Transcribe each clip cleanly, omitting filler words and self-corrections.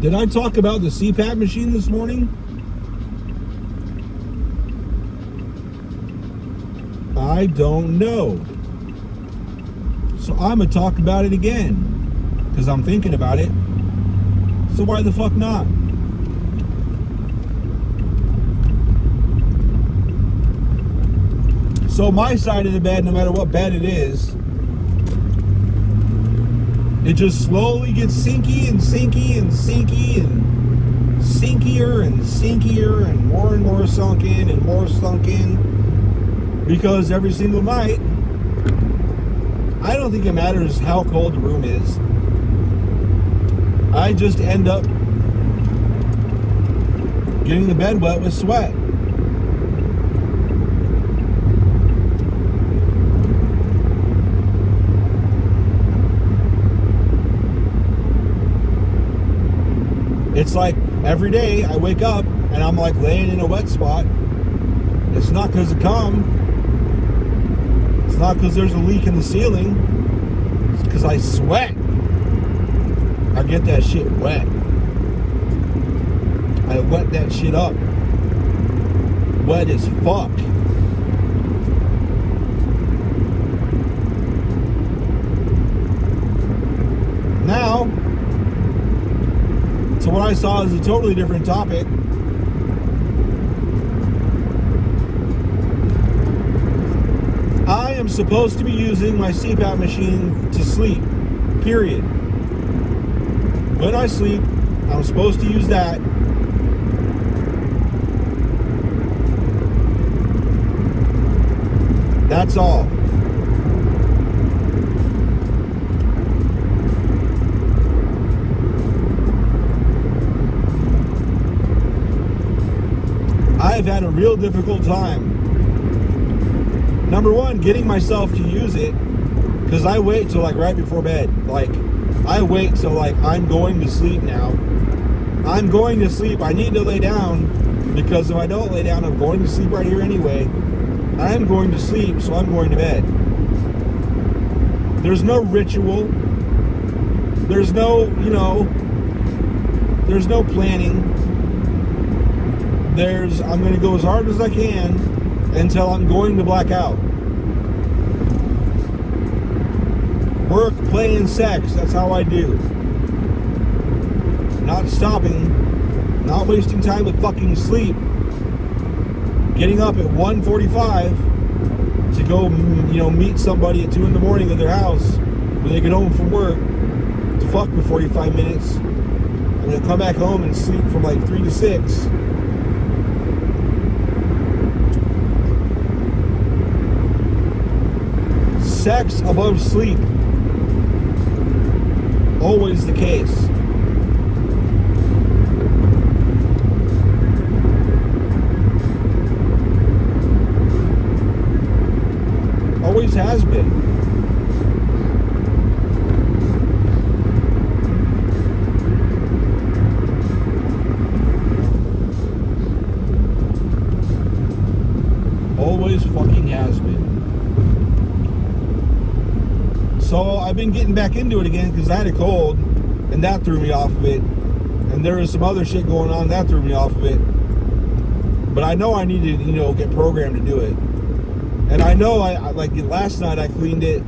Did I talk about the CPAP machine this morning? I don't know. So I'm going to talk about it again because I'm thinking about it. So why the fuck not? So my side of the bed, no matter what bed it is it just slowly gets sinky and sinky and sinky and sinkier and sinkier and more sunken and more sunken. Because every single night, I don't think it matters how cold the room is. I just end up getting the bed wet with sweat. It's like every day I wake up and I'm like laying in a wet spot. It's not because of cum. It's not because there's a leak in the ceiling. It's because I sweat. I get that shit wet. I wet that shit up. Wet as fuck. Now, so what I saw is a totally different topic. I am supposed to be using my CPAP machine to sleep, period. When I sleep, I'm supposed to use that. That's all. I've had a real difficult time. Number one, getting myself to use it, because I wait till like right before bed. Like, I wait till like I'm going to sleep now. I'm going to sleep. I need to lay down, because if I don't lay down, I'm going to sleep right here anyway. I'm going to sleep, so I'm going to bed. There's no ritual. There's no, there's no planning. I'm going to go as hard as I can until I'm going to black out. Work, play, and sex. That's how I do. Not stopping. Not wasting time with fucking sleep. Getting up at 1:45 to go, meet somebody at 2 in the morning at their house when they get home from work to fuck for 45 minutes. And then come back home and sleep from like 3 to 6. Sex above sleep. Always the case. Always has been. Always fucking has been. So I've been getting back into it again because I had a cold and that threw me off of it. And there was some other shit going on that threw me off of it. But I know I need to, get programmed to do it. And I know I like last night I cleaned it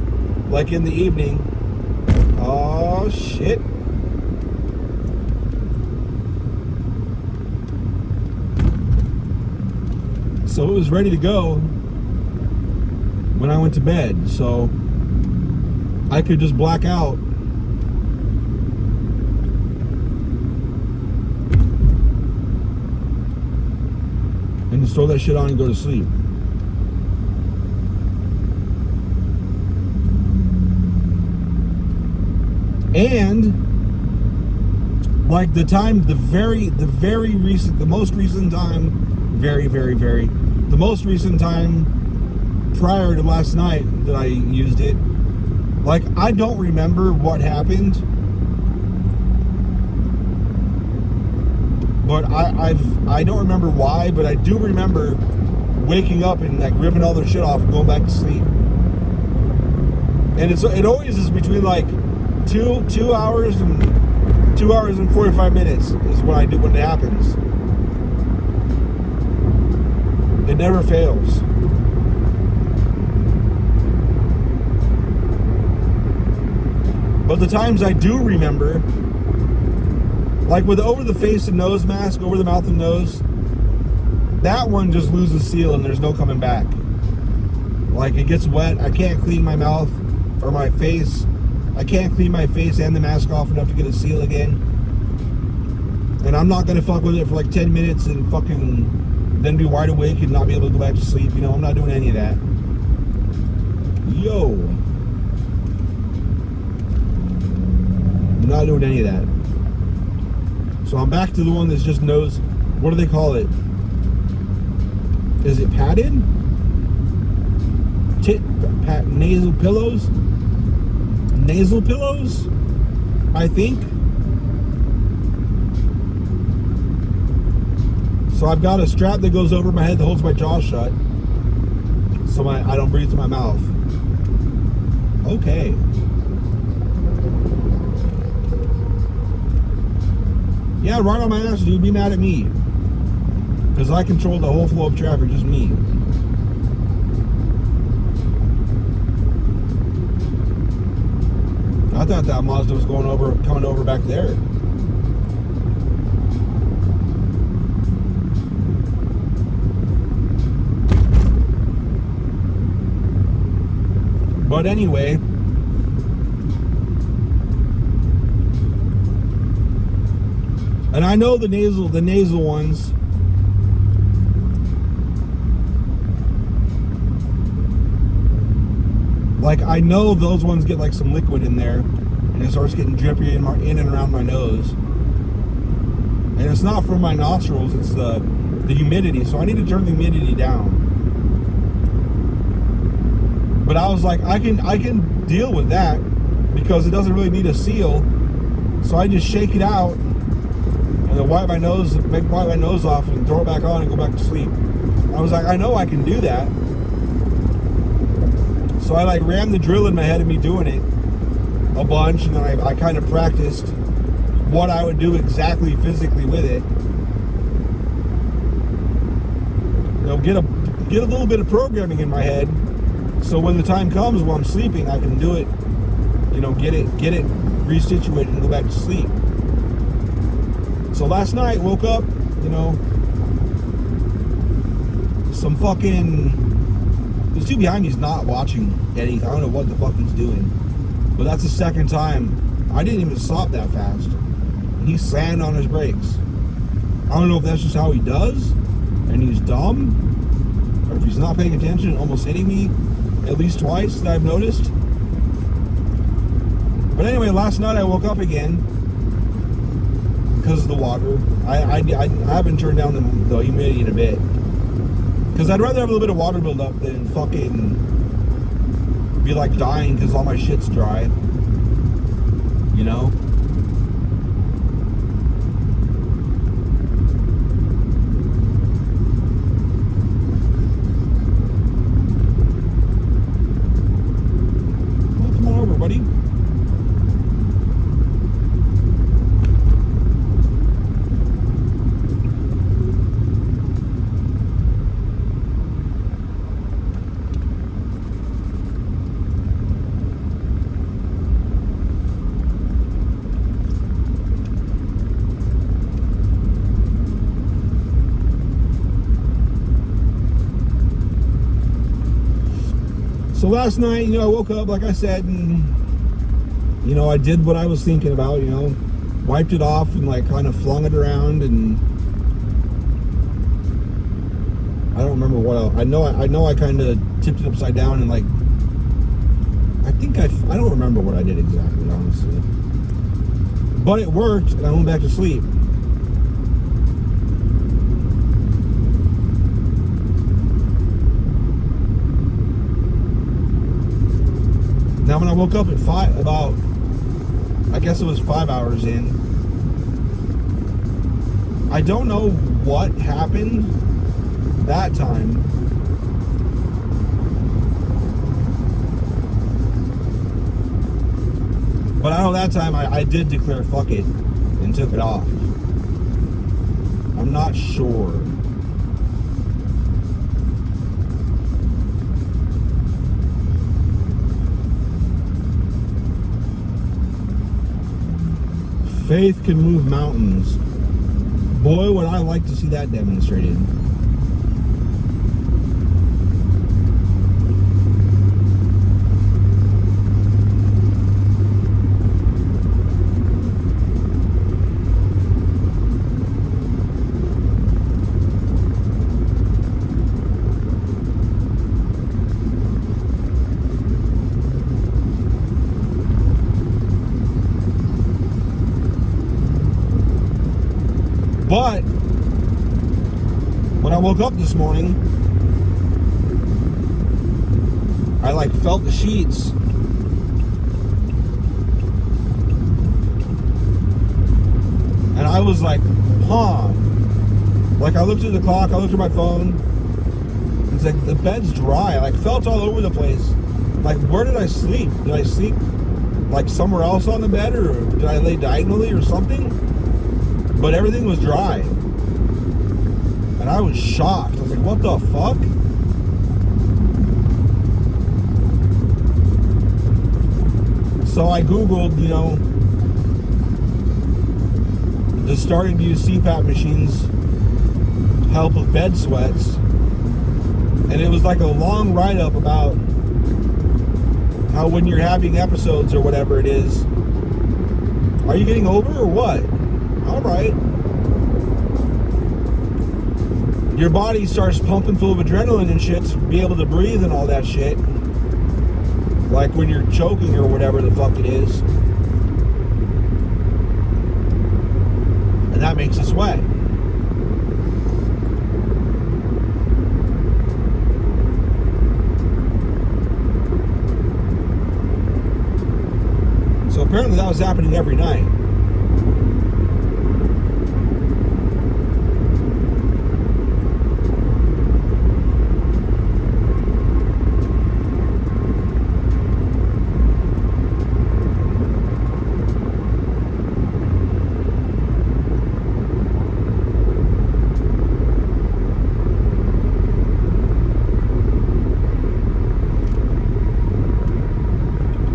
like in the evening. Oh shit. So it was ready to go when I went to bed. So I could just black out. And just throw that shit on and go to sleep. And like the most recent time prior to last night that I used it, like I don't remember what happened, but I don't remember why, but I do remember waking up and like ripping all their shit off and going back to sleep. And it always is between like 2 hours and 2 hours and 45 minutes is what I do when it happens. It never fails. But the times I do remember, like with over the face and nose mask, over the mouth and nose, that one just loses seal and there's no coming back. Like it gets wet, I can't clean my mouth or my face. I can't clean my face and the mask off enough to get a seal again. And I'm not gonna fuck with it for like 10 minutes and fucking then be wide awake and not be able to go back to sleep. You know, I'm not doing any of that. Yo. I'm not doing any of that. So I'm back to the one that's just nose. What do they call it? Is it padded? Nasal pillows? Nasal pillows? I think. So I've got a strap that goes over my head that holds my jaw shut, so I don't breathe through my mouth. Okay. Yeah, right on my ass, dude. Be mad at me. Because I control the whole flow of traffic, just me. I thought that Mazda was coming over back there. But anyway, and I know the nasal ones. Like, I know those ones get like some liquid in there, and it starts getting drippy in and around my nose. And it's not from my nostrils; it's the humidity. So I need to turn the humidity down. But I was like, I can deal with that because it doesn't really need a seal. So I just shake it out and then wipe my nose off and throw it back on and go back to sleep. I was like, I know I can do that. So I like rammed the drill in my head of me doing it a bunch, and then I kind of practiced what I would do exactly physically with it. You know, get a little bit of programming in my head. So when the time comes while I'm sleeping, I can do it, you know, get it resituated and go back to sleep. So last night, woke up, you know, some fucking, this dude behind me is not watching anything. I don't know what the fuck he's doing. But that's the second time. I didn't even stop that fast. And he slammed on his brakes. I don't know if that's just how he does, and he's dumb, or if he's not paying attention and almost hitting me at least twice that I've noticed. But anyway, last night I woke up again because of the water. I haven't turned down the humidity in a bit, because I'd rather have a little bit of water build up than fucking be like dying because all my shit's dry, you know. Buddy. So last night, you know, I woke up, like I said, and, you know, I did what I was thinking about, you know, wiped it off and, like, kind of flung it around, and I don't remember what else. I know I kind of tipped it upside down and, like, I don't remember what I did exactly, honestly. But it worked, and I went back to sleep. Now when I woke up at I guess it was 5 hours in, I don't know what happened that time. But I know that time I did declare fuck it and took it off. I'm not sure. Faith can move mountains. Boy, would I like to see that demonstrated. But when I woke up this morning, I like felt the sheets. And I was like, huh. Like I looked at the clock, I looked at my phone. It's like the bed's dry. I like felt all over the place. Like, where did I sleep? Did I sleep like somewhere else on the bed, or did I lay diagonally or something? But everything was dry. And I was shocked. I was like, what the fuck? So I Googled, you know, just starting to use CPAP machines help with bed sweats. And it was like a long write-up about how when you're having episodes or whatever it is, are you getting over or what? All right. Your body starts pumping full of adrenaline and shit to be able to breathe and all that shit. Like when you're choking or whatever the fuck it is. And that makes you sweat. So apparently that was happening every night.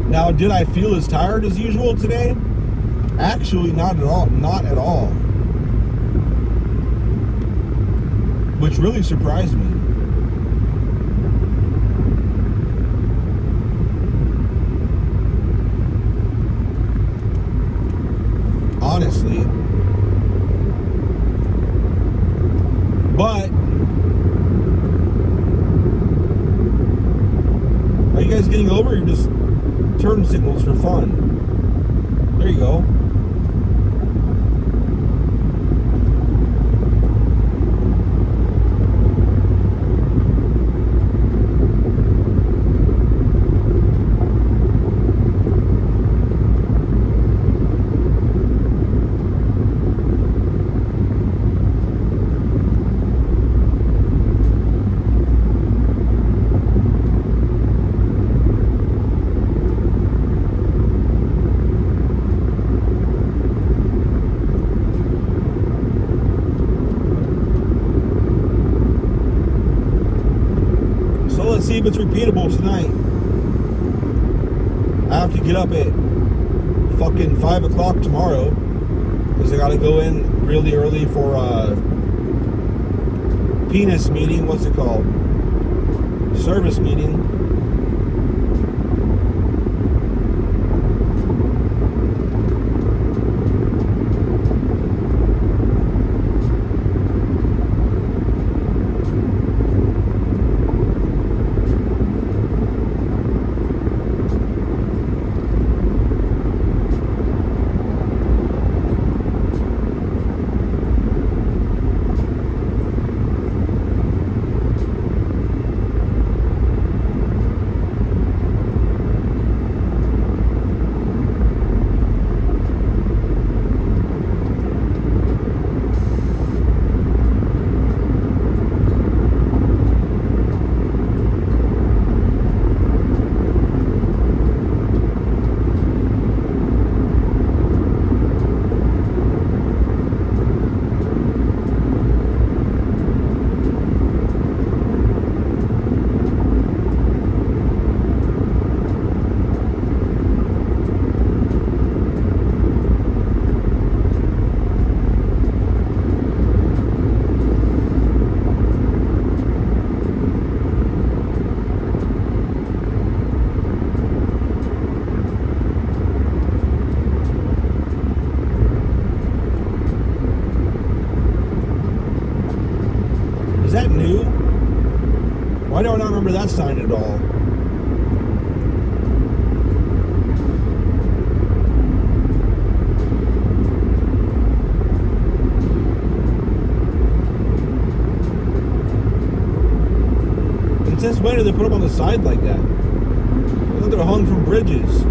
Now, did I feel as tired as usual today? Actually, not at all. Not at all. Which really surprised me. Honestly. But are you guys getting over, or you're just turn signals for fun? There you go. Let's see if it's repeatable tonight. I have to get up at fucking 5 o'clock tomorrow because I gotta go in really early for a penis meeting. What's it called? Service meeting. why do they put them on the side like that? I thought they're hung from bridges.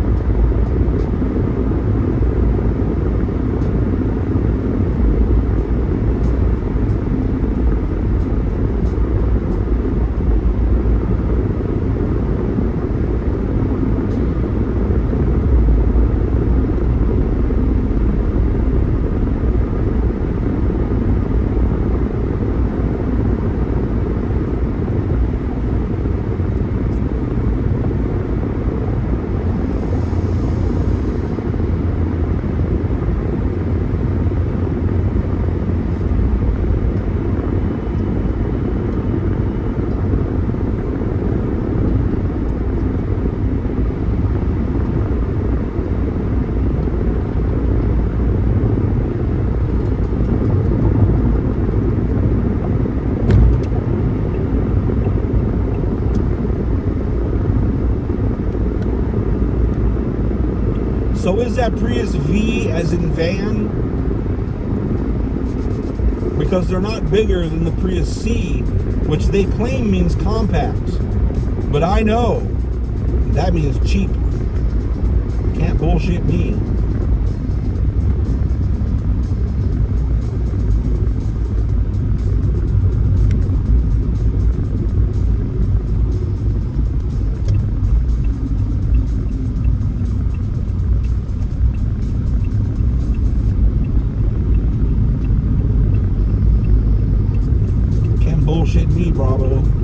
So is that Prius V as in van? Because they're not bigger than the Prius C, which they claim means compact. But I know that means cheap. Can't bullshit me. Bullshit me, Bravo.